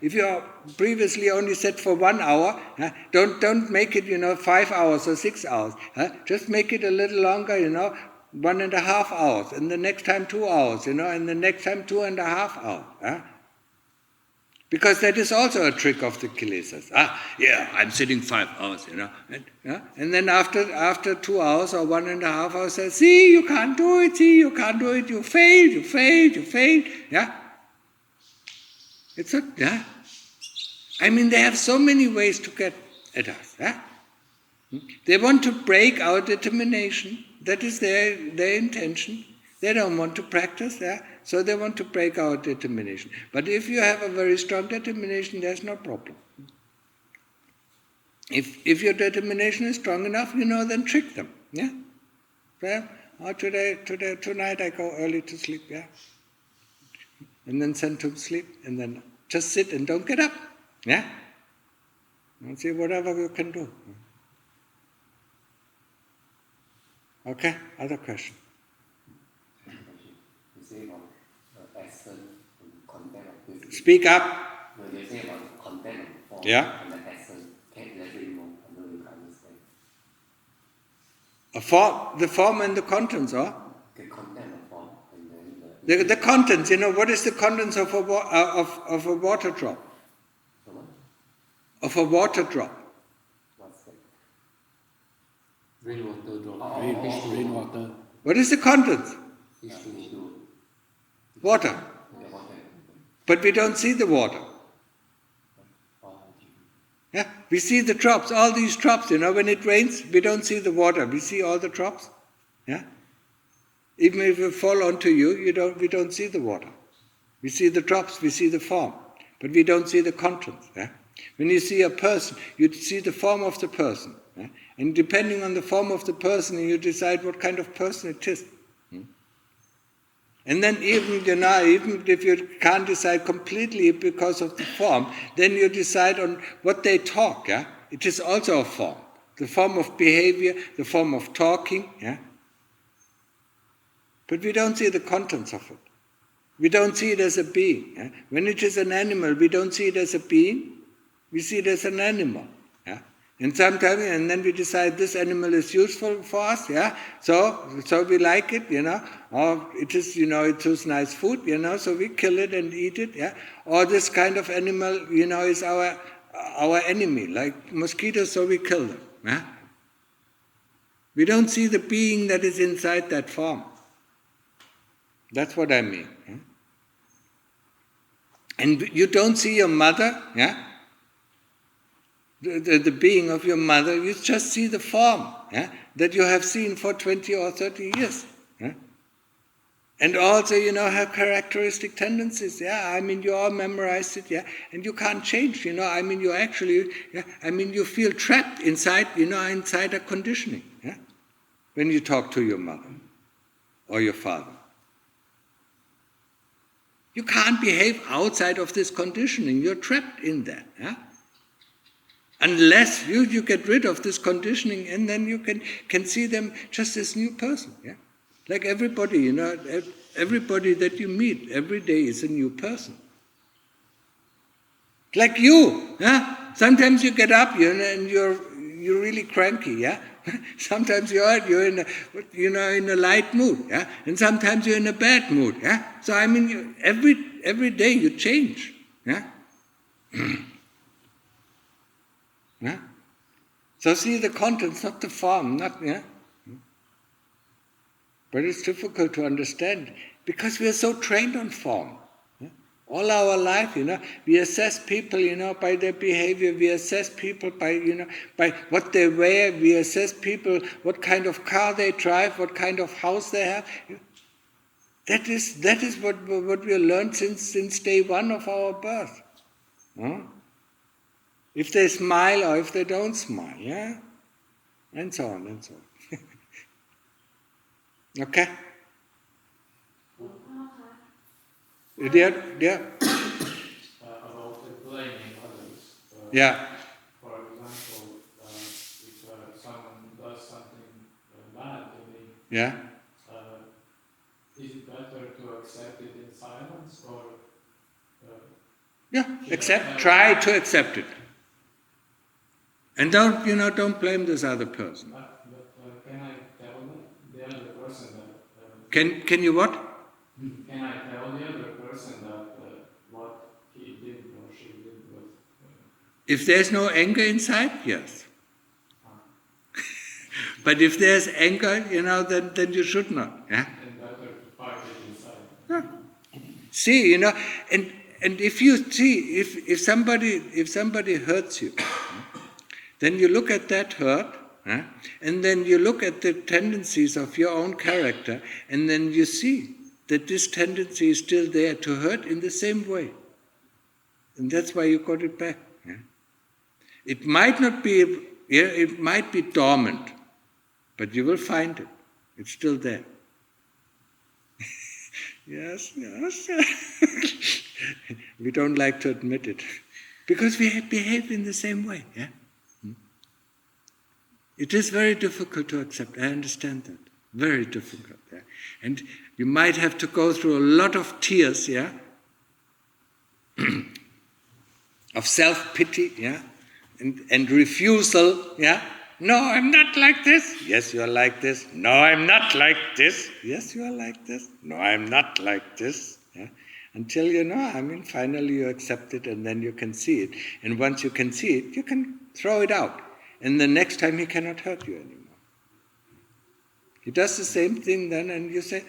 Speaker 1: If you previously only sat for 1 hour, don't make it 5 hours or 6 hours. Just make it a little longer, 1.5 hours, and the next time 2 hours, and the next time 2.5 hours. Because that is also a trick of the kilesas. I'm sitting 5 hours, And then after 2 hours or 1.5 hours, say, see, you can't do it, you failed. It's a, they have so many ways to get at us. They want to break our determination. That is their intention. They don't want to practice, so they want to break our determination. But if you have a very strong determination, there's no problem. If your determination is strong enough, then trick them. Well, tonight I go early to sleep, And then send to sleep, and then just sit and don't get up. And see whatever you can do. Okay, other question.
Speaker 4: You say about essence and content of this.
Speaker 1: Speak up.
Speaker 4: When you say about content and form and the essence, can you elaborate more? I know you can understand.
Speaker 1: The form and the contents, or?
Speaker 4: The content of form and then
Speaker 1: The contents, what is the contents of a water drop?
Speaker 4: so what?
Speaker 1: Of a water drop.
Speaker 4: What's that?
Speaker 5: Rainwater drop.
Speaker 4: Oh.
Speaker 5: Rainwater.
Speaker 1: What is the contents?
Speaker 4: H2.
Speaker 1: Water.
Speaker 4: The water.
Speaker 1: But we don't see the water.
Speaker 4: Oh,
Speaker 1: Yeah, we see the drops, all these drops, when it rains, we don't see the water, we see all the drops. Yeah? Even if it fall onto you, we don't see the water. We see the drops, we see the form, but we don't see the contents. Yeah? When you see a person, you see the form of the person. Yeah? And depending on the form of the person, you decide what kind of person it is. And then even if you can't decide completely because of the form, then you decide on what they talk. Yeah? It is also a form. The form of behavior, the form of talking. Yeah? But we don't see the contents of it. We don't see it as a being. Yeah? When it is an animal, we don't see it as a being. We see it as an animal. Yeah? And sometimes, and then we decide this animal is useful for us, yeah. So we like it, or it is, it is nice food, so we kill it and eat it, yeah. Or this kind of animal, is our enemy, like mosquitoes, so we kill them, yeah. We don't see the being that is inside that form. That's what I mean. Yeah? And you don't see your mother, yeah. The being of your mother, you just see the form that you have seen for 20 or 30 years. And also, have characteristic tendencies. Yeah, you all memorized it, yeah, and you can't change, you actually, you feel trapped inside, inside a conditioning, yeah, when you talk to your mother or your father. You can't behave outside of this conditioning. You're trapped in that, yeah. Unless you get rid of this conditioning, and then you can see them just as new person. Yeah? Like everybody, everybody that you meet every day is a new person. Like you, yeah? Sometimes you get up, and you're really cranky, yeah. Sometimes you're in a light mood, yeah, and sometimes you're in a bad mood, yeah. So every day you change, yeah. Yeah? So see the contents, not the form, yeah? But it's difficult to understand because we are so trained on form. Yeah? All our life, we assess people, by their behavior. We assess people by what they wear. We assess people what kind of car they drive, what kind of house they have. That is what we learned since day one of our birth. Huh? If they smile or if they don't smile, yeah? And so on and so on. Okay? Yeah?
Speaker 5: About blaming others.
Speaker 1: Yeah.
Speaker 5: For example, if someone does something bad to me,
Speaker 1: Yeah?
Speaker 5: is it better to accept it in silence or?
Speaker 1: Yeah, try to accept it. And don't blame this other person.
Speaker 5: But can I tell the other person that?
Speaker 1: Can you what?
Speaker 5: Can I tell the other person that what he did or she did was?
Speaker 1: If there's no anger inside, yes. But if there's anger, then you should not. Yeah?
Speaker 5: And better to fight it inside.
Speaker 1: Yeah. See, and if you see, if somebody hurts you, then you look at that hurt, and then you look at the tendencies of your own character, and then you see that this tendency is still there to hurt in the same way. And that's why you got it back. Yeah? It might not be, it might be dormant, but you will find it. It's still there. Yes. We don't like to admit it. Because we behave in the same way. Yeah? It is very difficult to accept. I understand that. Very difficult. Yeah? And you might have to go through a lot of tears, yeah? Of self-pity, yeah? And refusal, yeah? No, I'm not like this. Yes, you are like this. No, I'm not like this. Yes, you are like this. No, I'm not like this. Yeah? Until finally you accept it and then you can see it. And once you can see it, you can throw it out. And the next time he cannot hurt you anymore. He does the same thing then and you say,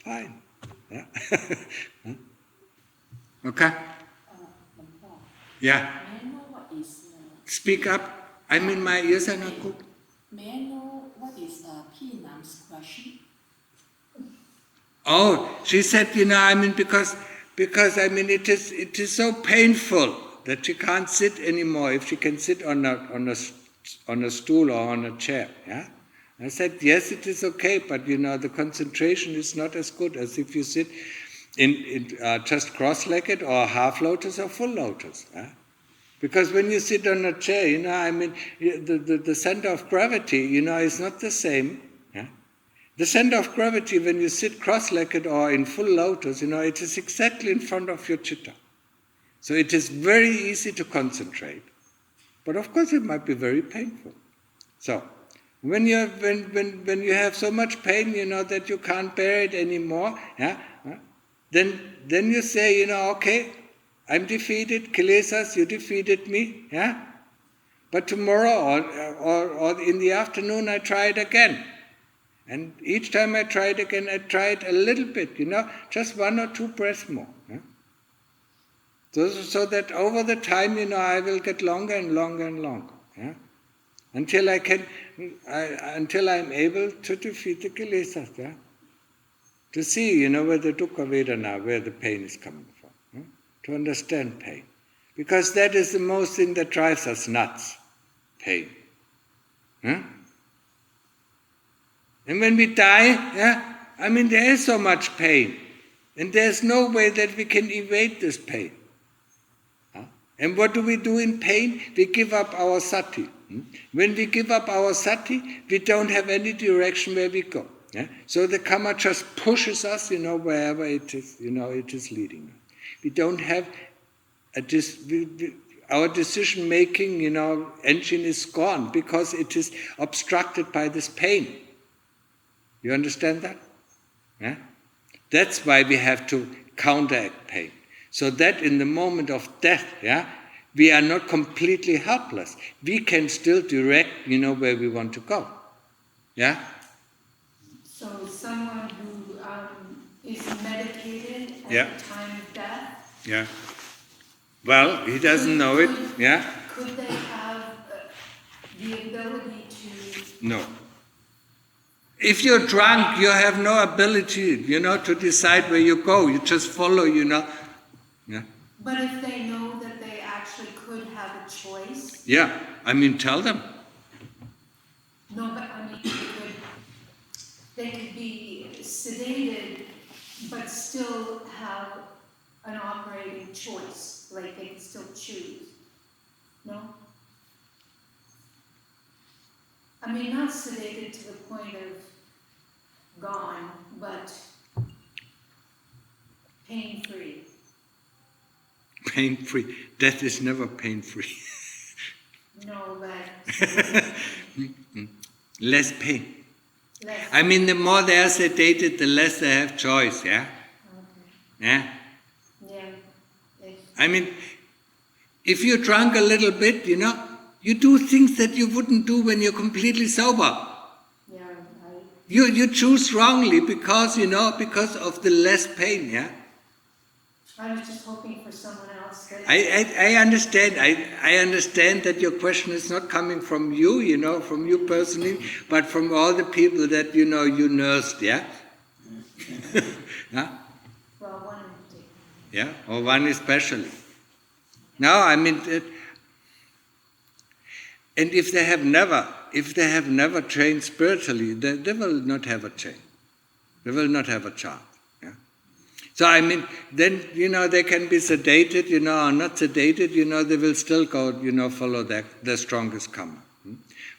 Speaker 1: fine. Yeah? Huh? Okay? Yeah.
Speaker 2: May I know what is
Speaker 1: Speak up. My ears are not good.
Speaker 2: May I know what is P Nam's question?
Speaker 1: Oh, she said, because it is so painful that she can't sit anymore if she can sit on a stool or on a chair. Yeah? I said, yes, it is okay, but the concentration is not as good as if you sit in just cross-legged or half lotus or full lotus. Yeah? Because when you sit on a chair, the center of gravity, is not the same. Yeah? The center of gravity when you sit cross-legged or in full lotus, it is exactly in front of your chitta. So it is very easy to concentrate. But of course it might be very painful. So, when you have so much pain, that you can't bear it anymore, yeah, then you say, okay, I'm defeated, kilesas, you defeated me, yeah? But tomorrow or in the afternoon I try it again. And each time I try it again, I try it a little bit, just 1 or 2 breaths more. Yeah? So that over the time, I will get longer and longer and longer. Yeah? Until I'm able to defeat the kilesas, yeah? To see, where the dukkha vedana, where the pain is coming from. Yeah? To understand pain. Because that is the most thing that drives us nuts. Pain. Yeah? And when we die, yeah, there is so much pain. And there's no way that we can evade this pain. Huh? And what do we do in pain? We give up our sati. When we give up our sati, we don't have any direction where we go. Yeah? So the karma just pushes us, wherever it is, it is leading us. We don't have our decision-making, engine is gone because it is obstructed by this pain. You understand that? Yeah? That's why we have to counteract pain. So that in the moment of death, yeah, we are not completely helpless. We can still direct, where we want to go. Yeah?
Speaker 6: So someone who is medicated at
Speaker 1: Yeah.
Speaker 6: the time of death,
Speaker 1: Yeah. Well, he doesn't know it. Yeah?
Speaker 6: could they have the ability to...
Speaker 1: No. If you're drunk, you have no ability, to decide where you go. You just follow, Yeah.
Speaker 6: But if they know that they actually could have a choice?
Speaker 1: Yeah. Tell them.
Speaker 6: No, but they could be sedated, but still have an operating choice. Like they can still choose. No? Not sedated to the point of gone, but pain-free.
Speaker 1: Pain-free. Death is never pain-free.
Speaker 6: No, but
Speaker 1: Less pain.
Speaker 6: less.
Speaker 1: The more they are sedated, the less they have choice, yeah?
Speaker 6: Okay.
Speaker 1: Yeah?
Speaker 6: Yeah.
Speaker 1: If you're drunk a little bit, you do things that you wouldn't do when you're completely sober.
Speaker 6: Yeah,
Speaker 1: You choose wrongly because of the less pain, yeah?
Speaker 6: I was just hoping for someone else that...
Speaker 1: I understand. I understand that your question is not coming from you, from you personally, but from all the people that, you nursed, yeah? Yeah?
Speaker 6: Well, one in particular.
Speaker 1: Yeah, or one especially. No, and if they have never trained spiritually, they will not have a change. They will not have a chance. Yeah? So then, they can be sedated, or not sedated, they will still go, follow their strongest karma.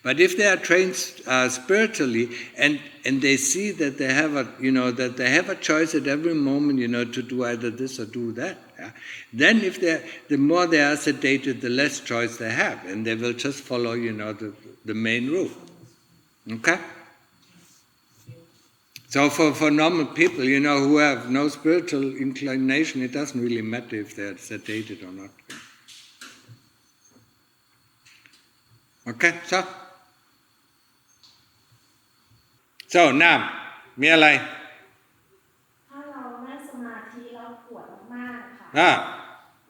Speaker 1: But if they are trained spiritually and they see that they have a choice at every moment, to do either this or do that, yeah? Then the more they are sedated, the less choice they have, and they will just follow, the main route. Okay? So for normal people, who have no spiritual inclination, it doesn't really matter if they're sedated or not. Okay, so now มีอะไร
Speaker 7: ถ้าเรานั่งสมาธิแล้วปวดมากๆค่ะ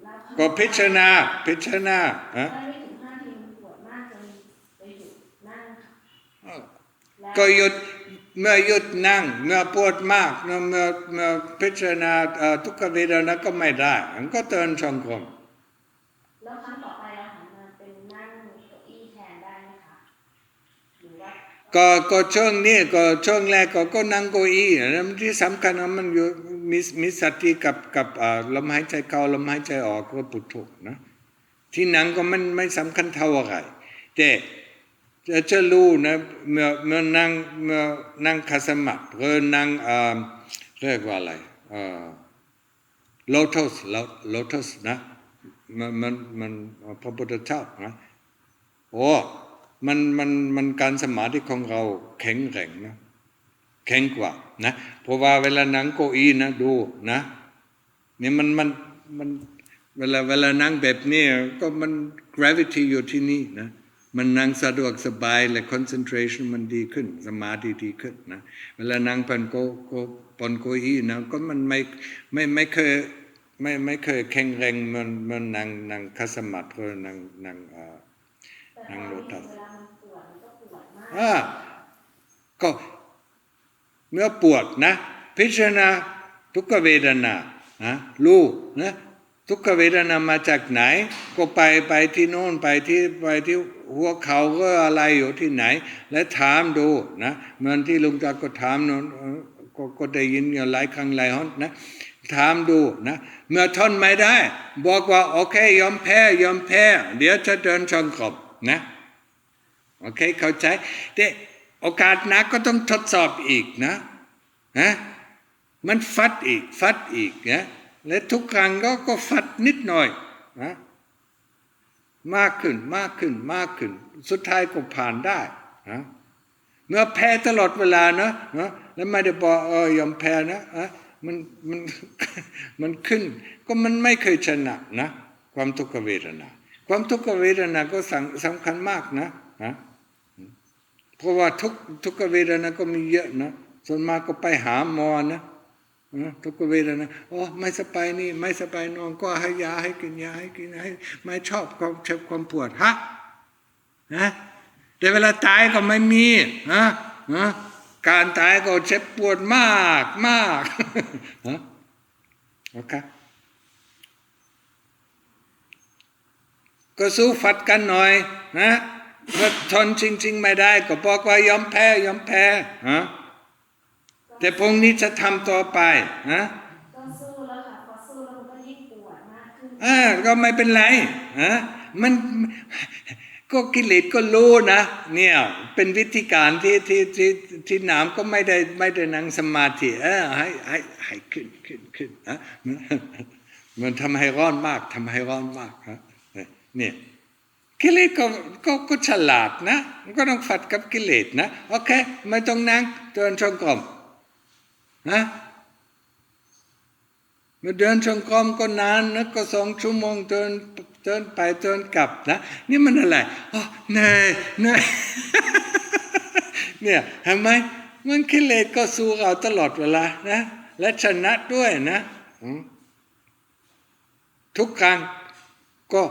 Speaker 7: แล้ว
Speaker 1: ก็พิจารณา
Speaker 7: ได้ไม่ถึง5 นาทีมันปวดมากจนไปหยุดนั่งค่ะแล้ว
Speaker 1: ก็หยุดเมื่อหยุดนั่งเมื่อปวดมากเมื่อพิจารณาทุกขเวทนาก็ไม่ได้มันก็เดินจงกรม
Speaker 7: แล้วครั้งต่อไปเราหันมาเป็นนั่งเก้าอี้แทนได้ไหมคะหรือว่า
Speaker 1: ก็ช่วงนี้ก็ช่วงแรกก็นั่งเก้าอี้นะที่สำคัญมันอยู่มีสติกับลมหายใจเข้าลมหายใจออกก็พุทโธนะที่นั่งก็มันไม่สำคัญเท่าอะไรแต่จะรู้นะเมื่อนั่งขัดสมาธิหรือนั่งเรียกว่าอะไรlotus นะมันพระพุทธเจ้านะโอ้มันการสมาธิของเราแข็งแรงนะแข็งกว่านะเพราะว่าเวลานั่งเก้าอี้นะดูนะนี่มันเวลานั่งแบบนี้ก็มัน gravity อยู่ที่นี่นะมันนั่งสะดวกสบายและ concentration มันดีขึ้นสมาธิดีขึ้นนะเวลานั่งบนเก้าอี้นะก็มันไม่เคยแข็งแรงมันนั่งคัสมาธิหรือนั่งโลตัส
Speaker 7: เวลามันปวดมันก็ปวดมาก
Speaker 1: ก็เมื่อปวดนะพิจารณาทุกขเวทนานะรู้นะทุกขเวทนามาจากไหนก็ไปที่โน่นไปที่หัวเขาก็อะไรอยู่ที่ไหนและถามดูนะเหมือนที่ลุงตาก็ถามนู้นก็ได้ยินอยู่หลายครั้งหลายหนนะถามดูนะเมื่อทนไม่ได้บอกว่าโอเคยอมแพ้เดี๋ยวจะเดินจงกรมนะโอเคเข้าใจแต่โอกาสหน้าก็ต้องทดสอบอีกนะมันฟัดอีกนะและทุกครั้งก็ฟัดนิดหน่อยนะมากขึ้นสุดท้ายก็ผ่านได้นะเมื่อแพ้ตลอดเวลานะแล้วไม่ได้บอกยอมแพ้นะมันขึ้นก็มันไม่เคยชนะนะความทุกขเวทนาก็สำคัญมากนะเพราะว่าทุกขเวทนาก็มีเยอะนะส่วนมากก็ไปหาหมอนะทุกขเวทนาไม่สบายนี่ไม่สบายนอนก็ให้ยาให้กินให้ไม่ชอบความเจ็บความปวดนะแต่เวลาตายก็ไม่มีการตายก็เจ็บปวดมากโอเคก็สู้ฟัดกันหน่อยนะเมื่อทนจริงๆไม่ได้ก็บอกว่ายอมแพ้แต่พรุ่งนี้จะทำต่อไป
Speaker 7: ก็สู้แล้วค่ะพอสู้แล้วมันก็ยิ่งปวดมากขึ้น
Speaker 1: ก็ไม่เป็นไรมันก็กิเลสก็รู้นะเนี่ยเป็นวิธีการที่น้ำก็ไม่ได้นั่งสมาธิให้ขึ้นมันทำให้ร้อนมากเนี่ยกิเลสก็ฉลาดนะมันก็ต้องฟัดกับกิเลสนะโอเคไม่ต้องนั่งเดินจงกรมเมื่อเดินจงกรมก็นานนะก็2 ชั่วโมงเดินไปเดินกลับนะนี่มันอะไรเหนื่อยเนี่ยเห็นไหมมันกิเลสก็สู้เราตลอดเวลานะและชนะด้วยนะทุกครั้งก็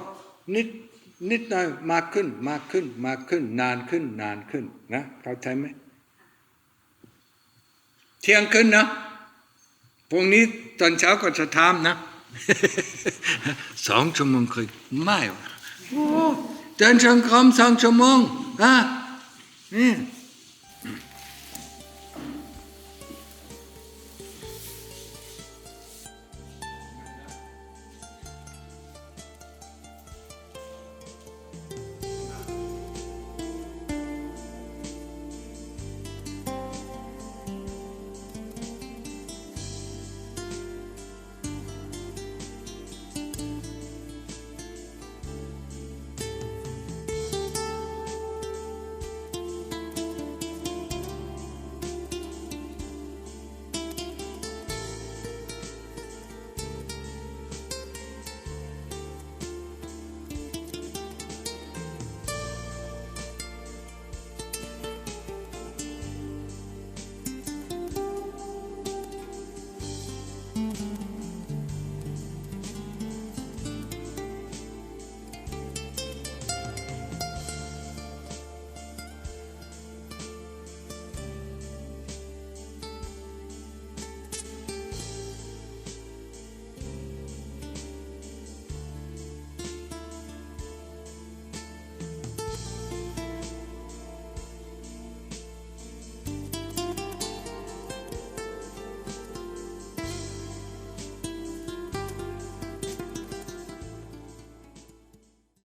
Speaker 1: นิดหน่อยมากขึ้นนานขึ้นนะเข้าใจไหมเที่ยงคืนนะพรุ่งนี้ตอนเช้าก็จะทำนะ2 ชั่วโมงเคยไม่เดินจงกรม2 ชั่วโมงนี่